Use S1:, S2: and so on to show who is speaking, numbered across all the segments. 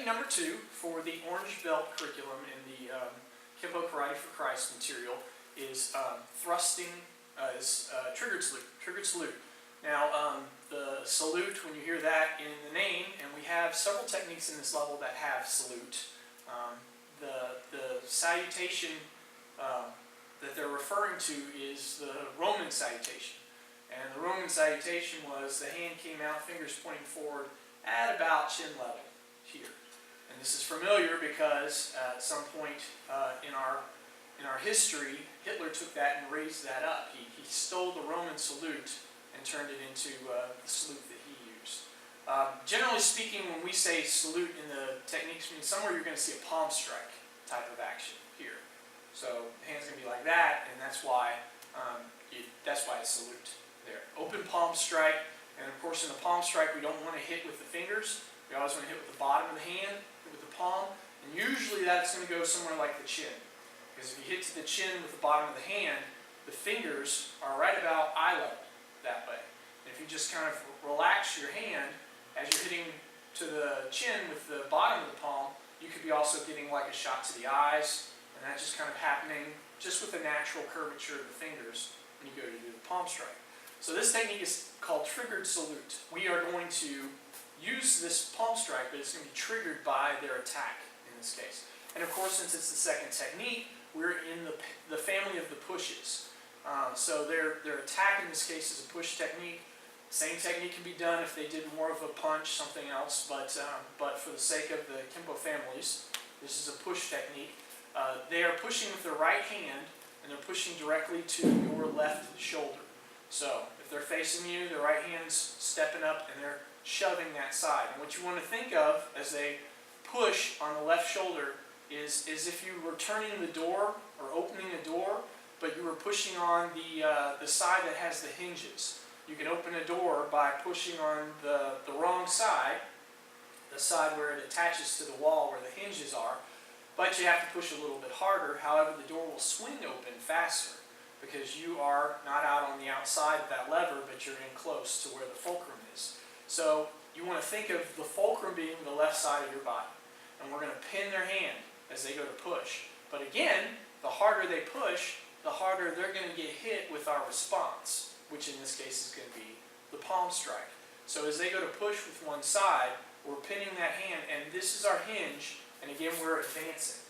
S1: technique number 2 for the orange belt curriculum in the Kenpo Karate for Christ material is thrusting, triggered salute. Triggered salute. Now, the salute, when you hear that in the name, and we have several techniques in this level that have salute. The salutation that they're referring to is the Roman salutation. And the Roman salutation was the hand came out, fingers pointing forward at about chin level here. And this is familiar because at some point in our history, Hitler took that and raised that up. He stole the Roman salute and turned it into the salute that he used. Generally speaking, when we say salute in the techniques, means somewhere you're going to see a palm strike type of action here. So the hand's going to be like that, and that's why it's salute there. Open palm strike, and of course in the palm strike we don't want to hit with the fingers. We always want to hit with the bottom of the hand, with the palm, and usually that's going to go somewhere like the chin. Because if you hit to the chin with the bottom of the hand, the fingers are right about eye level that way. And if you just kind of relax your hand as you're hitting to the chin with the bottom of the palm, you could be also getting like a shot to the eyes, and that's just kind of happening just with the natural curvature of the fingers when you go to do the palm strike. So this technique is called triggered salute. We are going to use this palm strike, but it's going to be triggered by their attack in this case. And of course, since it's the second technique, we're in the family of the pushes. So their attack in this case is a push technique. Same technique can be done if they did more of a punch, something else, but for the sake of the Kenpo families, this is a push technique. They are pushing with their right hand, and they're pushing directly to your left shoulder. So if they're facing you, their right hand's stepping up, and they're shoving that side. And what you want to think of as they push on the left shoulder is if you were turning the door or opening a door, but you were pushing on the side that has the hinges. You can open a door by pushing on the wrong side, the side where it attaches to the wall where the hinges are, but you have to push a little bit harder. However, the door will swing open faster because you are not out on the outside of that lever, but you're in close to where the fulcrum is. So you want to think of the fulcrum being the left side of your body, and we're going to pin their hand as they go to push. But again, the harder they push, the harder they're going to get hit with our response, which in this case is going to be the palm strike. So as they go to push with one side, we're pinning that hand, and this is our hinge, and again we're advancing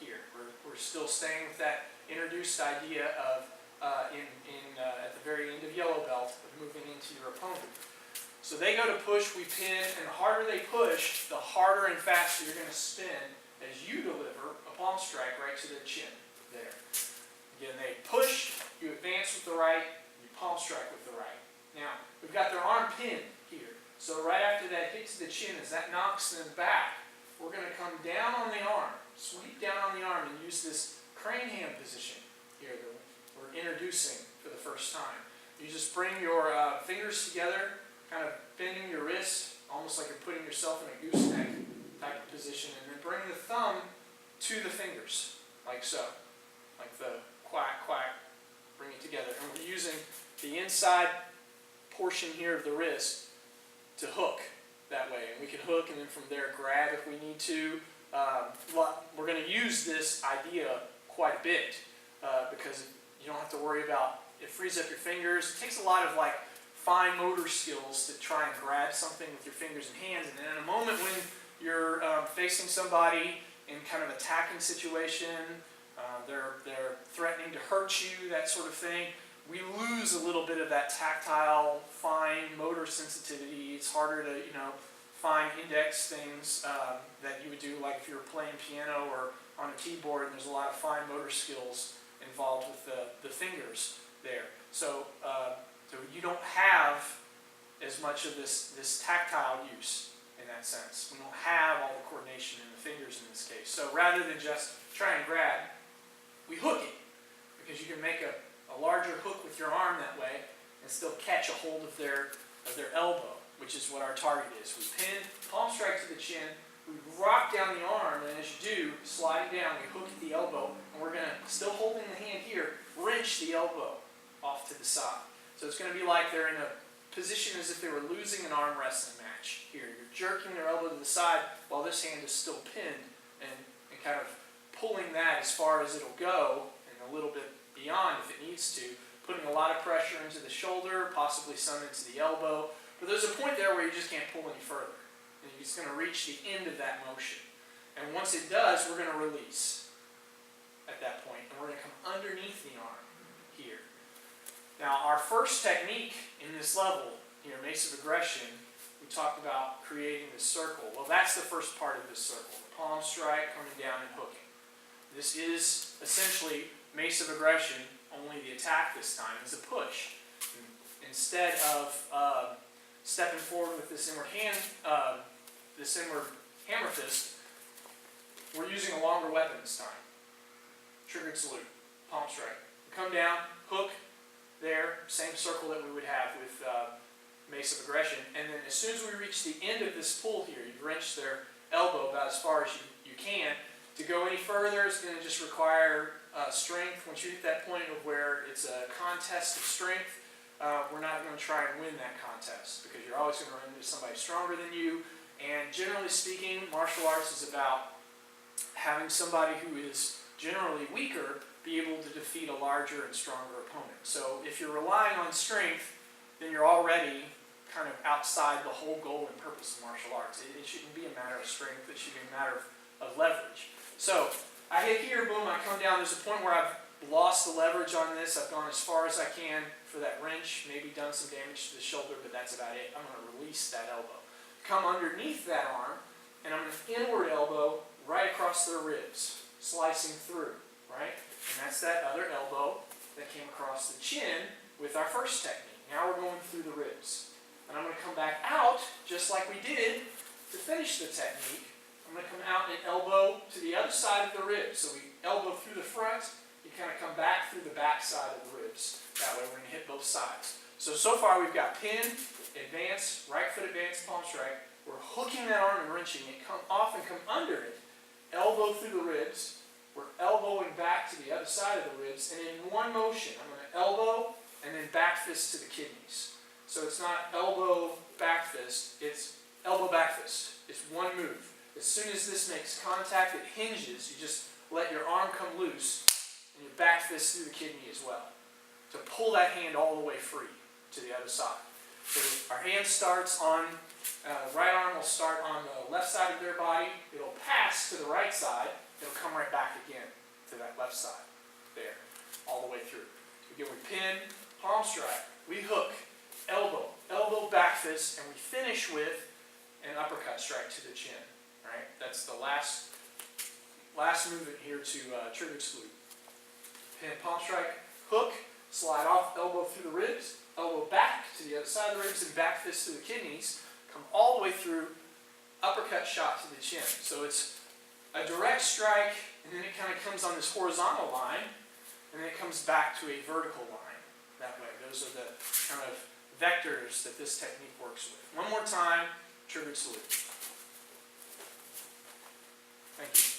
S1: here. We're still staying with that introduced idea of, at the very end of yellow belt, of moving into your opponent. So they go to push, we pin, and the harder they push, the harder and faster you're going to spin as you deliver a palm strike right to their chin there. Again, they push, you advance with the right, you palm strike with the right. Now, we've got their arm pinned here. So right after that hit to the chin, as that knocks them back, we're going to come down on the arm, sweep down on the arm, and use this crane hand position here that we're introducing for the first time. You just bring your fingers together, kind of bending your wrist, almost like you're putting yourself in a gooseneck type of position, and then bring the thumb to the fingers, like so. Like the quack, quack, bring it together. And we're using the inside portion here of the wrist to hook that way. And we can hook and then from there grab if we need to. We're going to use this idea quite a bit because you don't have to worry about, it frees up your fingers. It takes a lot of fine motor skills to try and grab something with your fingers and hands. And then in a moment when you're facing somebody in kind of attacking situation, they're threatening to hurt you, that sort of thing, we lose a little bit of that tactile, fine motor sensitivity. It's harder to, fine index things that you would do like if you were playing piano or on a keyboard, and there's a lot of fine motor skills involved with the fingers there. So you don't have as much of this tactile use in that sense. We don't have all the coordination in the fingers in this case. So rather than just try and grab, we hook it, because you can make a larger hook with your arm that way and still catch a hold of their elbow, which is what our target is. We pin, palm strike to the chin, we rock down the arm, and as you do, sliding down, we hook at the elbow, and we're going to, still holding the hand here, wrench the elbow off to the side. So it's going to be like they're in a position as if they were losing an arm wrestling match. Here, you're jerking their elbow to the side while this hand is still pinned and kind of pulling that as far as it'll go and a little bit beyond if it needs to, putting a lot of pressure into the shoulder, possibly some into the elbow. But there's a point there where you just can't pull any further. And it's going to reach the end of that motion. And once it does, we're going to release at that point. And we're going to come underneath the arm here. Now, our first technique in this level, here, Mace of Aggression, we talked about creating this circle. Well, that's the first part of this circle. The palm strike, coming down and hooking. This is essentially Mace of Aggression, only the attack this time is a push. Instead of stepping forward with this inward hammer fist, we're using a longer weapon this time. Triggered salute, palm strike. Come down, hook, there, same circle that we would have with Mace of Aggression. And then as soon as we reach the end of this pull here, you wrench their elbow about as far as you can. To go any further is going to just require strength. Once you hit that point of where it's a contest of strength, we're not going to try and win that contest because you're always going to run into somebody stronger than you. And generally speaking, martial arts is about having somebody who is generally weaker be able to defeat a larger and stronger opponent. So if you're relying on strength, then you're already kind of outside the whole goal and purpose of martial arts. It shouldn't be a matter of strength, it should be a matter of leverage. So I hit here, boom, I come down. There's a point where I've lost the leverage on this. I've gone as far as I can for that wrench, maybe done some damage to the shoulder, but that's about it. I'm going to release that elbow. Come underneath that arm, and I'm going to inward elbow right across their ribs, slicing through, right? And that's that other elbow that came across the chin with our first technique. Now we're going through the ribs. And I'm going to come back out, just like we did, to finish the technique. I'm going to come out and elbow to the other side of the ribs. So we elbow through the front, you kind of come back through the back side of the ribs. That way we're going to hit both sides. So far we've got pin, advance, right foot advance, palm strike. We're hooking that arm and wrenching it, come off and come under it, elbow through the ribs. We're elbowing back to the other side of the ribs, and in one motion, I'm going to elbow and then back fist to the kidneys. So it's not elbow, back fist, it's elbow, back fist. It's one move. As soon as this makes contact, it hinges. You just let your arm come loose, and you back fist through the kidney as well, to pull that hand all the way free to the other side. So our hand starts on, right arm will start on the left side of their body. It'll pass to the right side. It'll come right back again to that left side. There, all the way through. Again, we pin, palm strike, we hook, elbow, elbow, back fist, and we finish with an uppercut strike to the chin. Right? That's the last movement here to triggered salute. Pin, palm strike, hook, slide off, elbow through the ribs, elbow back to the other side of the ribs, and back fist to the kidneys. Come all the way through, uppercut shot to the chin. So it's a direct strike, and then it kind of comes on this horizontal line, and then it comes back to a vertical line. That way, those are the kind of vectors that this technique works with. One more time, triggered salute. Thank you.